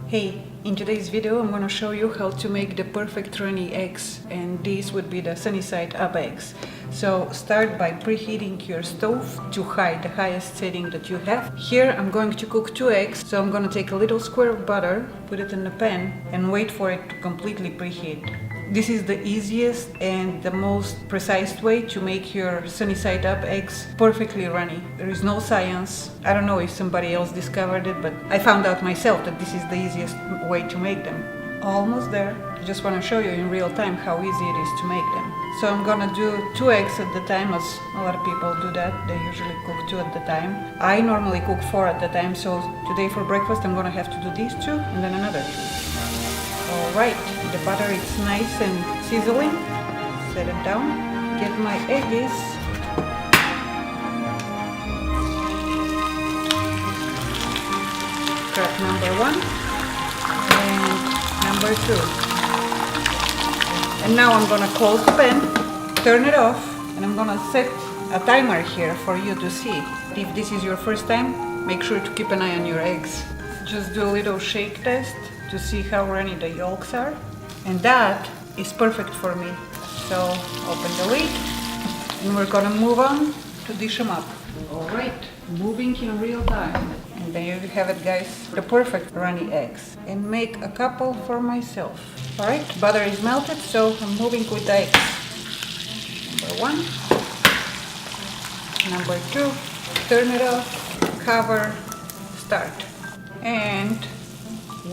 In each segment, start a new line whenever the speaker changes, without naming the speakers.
Hey, in today's video I'm gonna show you how to make the perfect runny eggs, and these would be the sunny side up eggs. So start by preheating your stove to high, the highest setting that you have. Here I'm going to cook 2 eggs, so I'm gonna take a little square of butter, put it in the pan and wait for it to completely preheat. This is the easiest and the most precise way to make your sunny side up eggs perfectly runny. There is no science. I don't know if somebody else discovered it, but I found out myself that this is the easiest way to make them. Almost there. I just want to show you in real time how easy it is to make them. So I'm gonna do 2 eggs at the time, as a lot of people do that. They usually cook 2 at the time. I normally cook 4 at the time, so today for breakfast I'm gonna have to do these 2 and then another 2. Alright, the butter is nice and sizzling. Set it down. Get my eggies. Crack number 1 and number 2. And now I'm gonna close the pan, turn it off, and I'm gonna set a timer here for you to see. If this is your first time, make sure to keep an eye on your eggs. Just do a little shake test to see how runny the yolks are, and that is perfect for me. So open the lid and we're gonna move on to dish them up. Alright, moving in real time. And there you have it, guys, the perfect runny eggs. And make a couple for myself. Alright, butter is melted, so I'm moving with the eggs. Number 1, number 2, turn it off, cover, start. And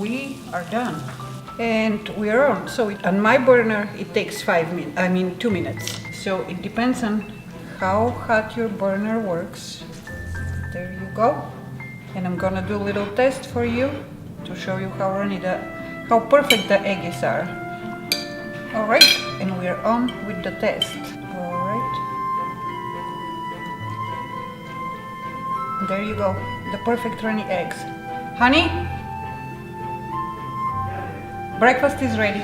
we are done, and we are on. So on my burner it takes 2 minutes. So it depends on how hot your burner works. There you go. And I'm gonna do a little test for you to show you how perfect the eggs are. All right, and we are on with the test. All right, there you go, the perfect runny eggs. Honey, breakfast is ready.